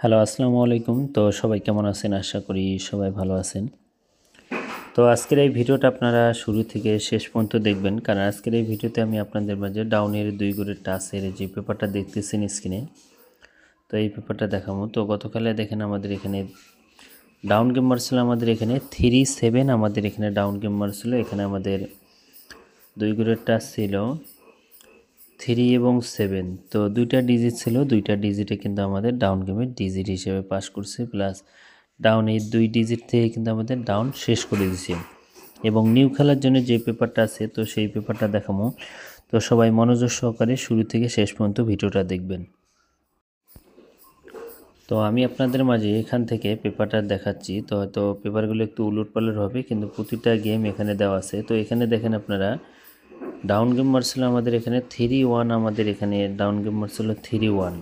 Hello, আসসালামু আলাইকুম। তো সবাই কেমন আছেন? আশা করি সবাই ভালো আছেন। তো আজকের এই ভিডিওটা আপনারা শুরু থেকে শেষ পর্যন্ত দেখবেন, কারণ আজকের এই ভিডিওতে আমি আপনাদের মাঝে ডাউনের 2 গড়ের টাচের যে পেপারটা দেখতেছেন স্ক্রিনে, তো এই পেপারটা দেখাবো। তো গতকালে দেখেন আমাদের এখানে ডাউন গেম মারছিল, আমাদের এখানে 3-7 আমাদের এখানে ডাউন গেম মারছিল। এখানে আমাদের 2 গড়ের টাচ ছিল 3 এবং 7। তো দুইটা ডিজিট ছিল, দুইটা ডিজিটে কিন্তু আমাদের ডাউন গেমের ডিজিট হিসেবে পাস করছে, প্লাস ডাউন এই 2 ডিজিট থেকে কিন্তু আমাদের ডাউন শেষ করে দিছে। এবং নিউ খেলার জন্য যে পেপারটা আছে, তো সেই পেপারটা দেখাবো। তো সবাই মনোযোগ সহকারে শুরু থেকে শেষ পর্যন্ত ভিডিওটা দেখবেন। তো আমি আপনাদের মাঝে এখান থেকে পেপারটা দেখাচ্ছি। তো হয়তো পেপারগুলো একটু উলটপালট হবে, কিন্তু প্রতিটা গেম এখানে দেওয়া আছে। তো এখানে দেখেন আপনারা ডাউন গেম মারছিল আমাদের এখানে 3-1, আমাদের এখানে ডাউন গেম মারছিল 3-1।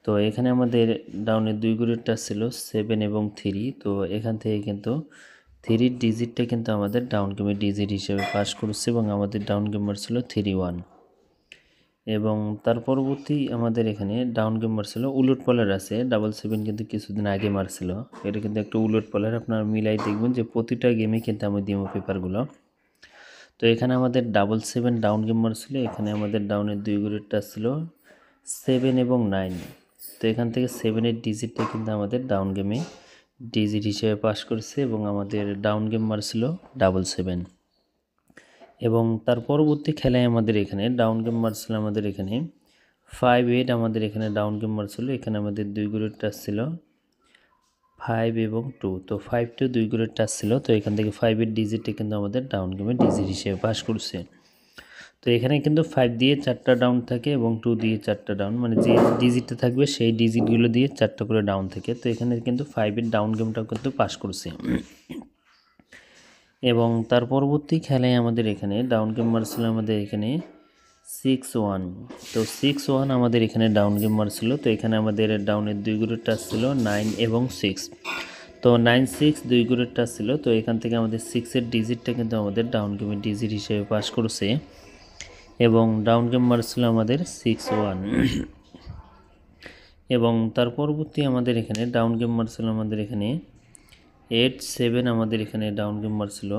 তো এখানে আমাদের ডাউনের 2 গড়েরটা ছিল 7 এবং 3। তো এখান থেকে কিন্তু 3 ডিজিটটা কিন্তু আমাদের ডাউন গেমের ডিজিট হিসেবে পাস করছে, এবং আমাদের ডাউন গেম মারছিল 3-1। এবং তার পরবর্তী আমাদের এখানে ডাউন গেম মারছিল উলটপালট আছে 7-7, কিন্তু কিছুদিন আগে মারছিল। এটা কিন্তু একটু উলটপালট, আপনারা মিলাই দেখবেন যে প্রতিটা গেমে কিন্তু আমি দিব পেপারগুলো। তো এখানে আমাদের 7-7 ডাউন গেম মারছিল। এখানে আমাদের ডাউনের 2 গড়েরটা ছিল 7 এবং 9। তো এখান থেকে 7-এর ডিজিটটা কিন্তু আমাদের ডাউন গেমে ডিজিট হিসেবে পাস করছে, এবং আমাদের ডাউন গেম মারছিল 7-7। এবং তার পরবর্তী খেলায় আমাদের এখানে ডাউন গেম মারছিল আমাদের এখানে 5-8, আমাদের এখানে ডাউন গেম মারছিল। এখানে আমাদের 2 গড়ের টাচ ছিল 5 এবং 2। তো 5-2 2 গড়ের টাচ ছিল। তো এখান থেকে 5-এর ডিজিটটা কিন্তু আমাদের ডাউন গেমে ডিজিট হিসেবে পাস করছে। তো এখানে কিন্তু 5 দিয়ে 4টা ডাউন থাকে এবং 2 দিয়ে 4টা ডাউন, মানে যে ডিজিটটা থাকবে সেই ডিজিটগুলো দিয়ে 4টা করে ডাউন থাকে। তো এখানে কিন্তু 5-এর ডাউন গেমটাও কিন্তু পাস করছে। এবং তার পরবর্তী খেলায় আমাদের এখানে ডাউন গেম মারছিল আমাদের এখানে 6-1। তো 6-1 আমাদের এখানে ডাউন গেম মারছিল। তো এখানে আমাদের ডাউনের 2 গড়ের টাচ ছিল 9 এবং 6। তো 9-6 2 গড়ের টাচ ছিল। তো এখান থেকে আমাদের 6-এর ডিজিটটা কিন্তু আমাদের ডাউন গেমের ডিজিট হিসেবে পাস করছে, এবং ডাউন গেম মারছিল আমাদের 6-1। এবং তার পরবর্তী আমাদের এখানে ডাউন গেম মারছিল আমাদের এখানে 8-7, আমাদের এখানে ডাউন গেম মারছিল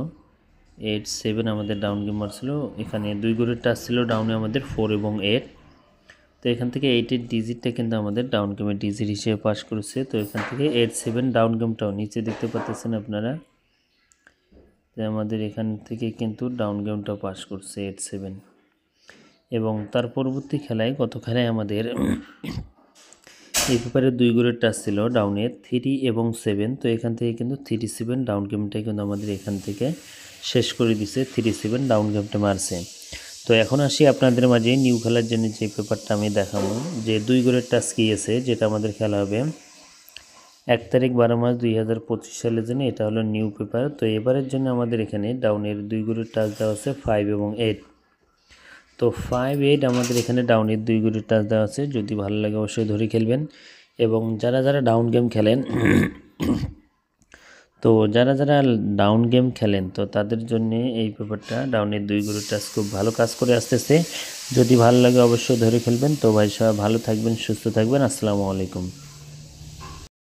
8-7, আমাদের ডাউন গেম মারছিল। এখানে 2 গড়ের টাচ ছিল ডাউনে আমাদের 4 এবং 8। তো এখান থেকে 8-এর ডিজিটটা কিন্তু আমাদের ডাউন গেমের ডিজিট হিসেবে পাস করেছে। তো এখান থেকে 8-7 ডাউন গেমটাও নিচে দেখতে পাচ্ছেন আপনারা, যে আমাদের এখান থেকে কিন্তু ডাউন গেমটাও পাস করছে 8-7। এবং তার পরবর্তী খেলায় গত খেলায় আমাদের এই পেপারে 2 গড়ের টাচ ছিল ডাউনে 3 এবং 7। তো এখান থেকে কিন্তু 3-7 ডাউন গেমটাই কিন্তু আমাদের এখান থেকে শেষ করে দিছে, 3-7 ডাউন গেমটা মারছে। তো এখন আসি আপনাদের মাঝে নিউ খেলার জন্য যে পেপারটা আমি দেখাবো, যে 2 গড়ের টাচ কি আছে, যেটা আমাদের খেলা হবে 1 তারিখ 12 মাস 2025 সালের জন্য। এটা হলো নিউ পেপার। তো এবারের জন্য আমাদের এখানে ডাউনের 2 গড়ের টাচ দেওয়া আছে 5 এবং 8। তো 5-8 আমাদের এখানে ডাউনের 2 গড়ের টাচ দেওয়া আছে। যদি ভালো লাগে অবশ্যই ধরে খেলবেন। এবং যারা যারা ডাউন গেম খেলেন তো যারা যারা ডাউন গেম খেলেন, তো তাদের জন্য এই পেপারটা ডাউনের 2 গড়ের টাচ খুব ভালো কাজ করে আসতেছে। যদি ভালো লাগে অবশ্যই ধরে খেলবেন। তো ভাই সবাই ভালো থাকবেন, সুস্থ থাকবেন। আসসালামু আলাইকুম।